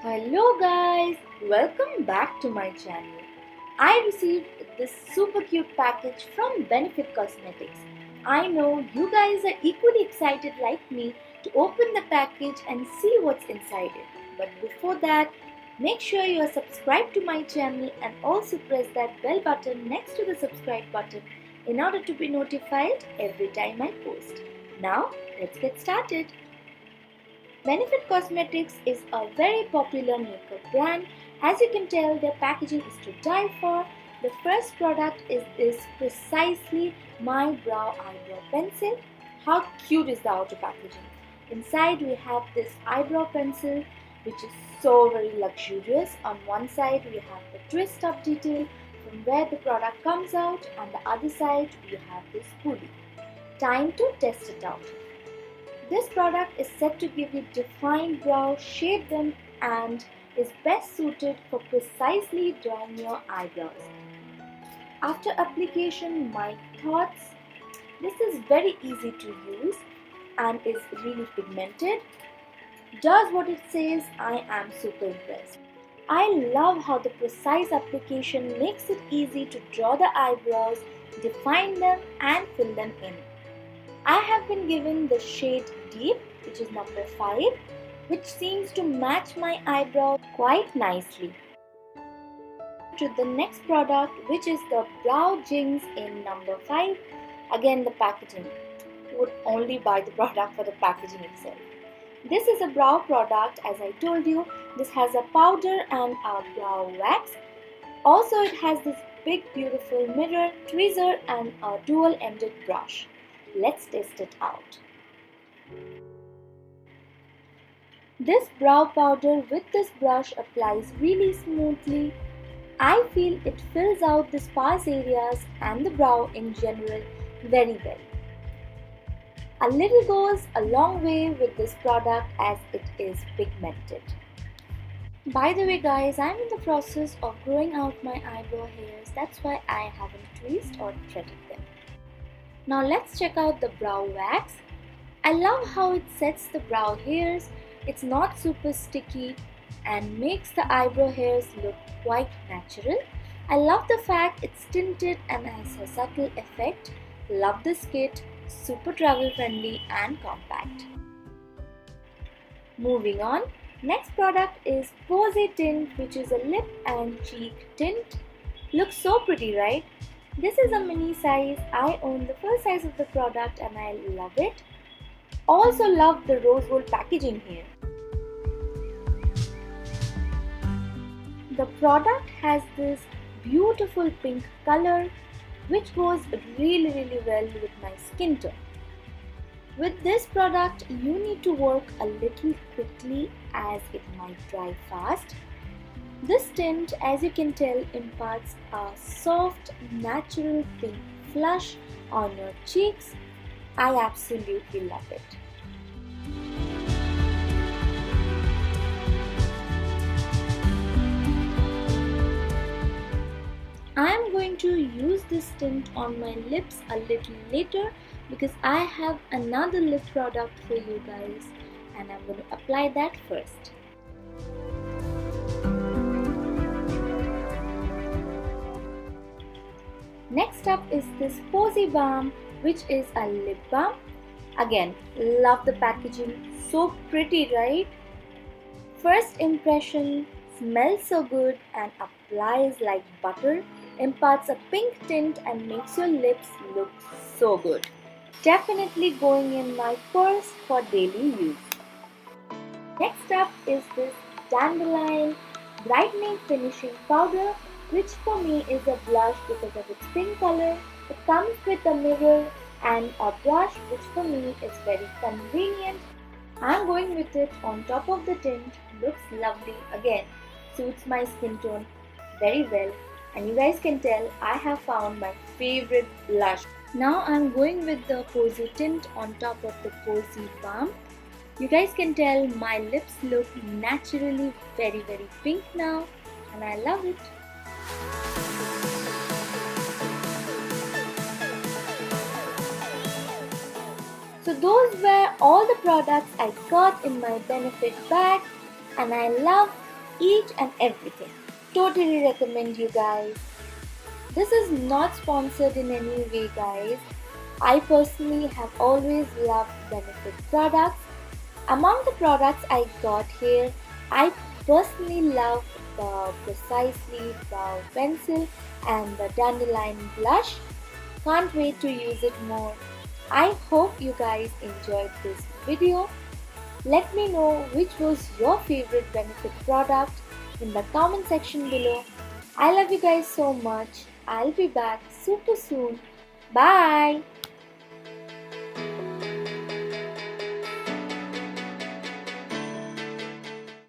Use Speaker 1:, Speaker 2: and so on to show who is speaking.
Speaker 1: Hello guys, welcome back to my channel. I received this super cute package from Benefit Cosmetics. I know you guys are equally excited like me to open the package and see what's inside it. But before that, make sure you are subscribed to my channel and also press that bell button next to the subscribe button in order to be notified every time I post. Now, let's get started. Benefit Cosmetics is a very popular makeup brand. As you can tell, their packaging is to die for. The first product is this precisely My Brow Eyebrow Pencil. How cute is the outer packaging? Inside we have this eyebrow pencil which is so very luxurious. On one side we have the twist up detail from where the product comes out, and the other side we have this pulley. Time to test it out. This product is said to give you defined brow, shape them, and is best suited for precisely drawing your eyebrows. After application, my thoughts, this is very easy to use and is really pigmented. Does what it says. I am super impressed. I love how the precise application makes it easy to draw the eyebrows, define them and fill them in. I have been given the shade Deep, which is number 5, which seems to match my eyebrow quite nicely. To the next product, which is the Brow Zings in number 5. Again, the packaging. You would only buy the product for the packaging itself. This is a brow product, as I told you. This has a powder and a brow wax. Also, it has this big beautiful mirror, tweezer and a dual-ended brush. Let's test it out. This brow powder with this brush applies really smoothly. I feel it fills out the sparse areas and the brow in general very well. A little goes a long way with this product as it is pigmented. By the way guys, I am in the process of growing out my eyebrow hairs. That's why I haven't tweezed or threaded them. Now let's check out the brow wax. I love how it sets the brow hairs. It's not super sticky and makes the eyebrow hairs look quite natural. I love the fact it's tinted and has a subtle effect. Love this kit, super travel friendly and compact. Moving on, next product is Posietint, which is a lip and cheek tint. Looks so pretty, right? This is a mini size. I own the full size of the product and I love it. Also love the rose gold packaging here. The product has this beautiful pink color which goes really well with my skin tone. With this product, you need to work a little quickly as it might dry fast. This tint, as you can tell, imparts a soft, natural pink flush on your cheeks. I absolutely love it. I am going to use this tint on my lips a little later because I have another lip product for you guys and I'm going to apply that first. Next up is this Posiebalm, which is a lip balm. Again, love the packaging, so pretty, right? First impression, smells so good and applies like butter, imparts a pink tint and makes your lips look so good. Definitely going in my purse for daily use. Next up is this Dandelion Brightening Finishing Powder, which for me is a blush because of its pink color. It comes with a mirror and a brush, which for me is very convenient. I'm going with it on top of the tint. Looks lovely. Again, suits my skin tone very well. And you guys can tell I have found my favorite blush. Now I'm going with the Posietint on top of the Posiebalm. You guys can tell my lips look naturally very pink now and I love it. So those were all the products I got in my Benefit bag and I love each and everything. Totally recommend you guys. This is not sponsored in any way, guys. I personally have always loved Benefit products. Among the products I got here, I personally love the Precisely Brow Pencil and the Dandelion Blush. Can't wait to use it more. I hope you guys enjoyed this video. Let me know which was your favorite Benefit product in the comment section below. I love you guys so much. I'll be back super soon. Bye.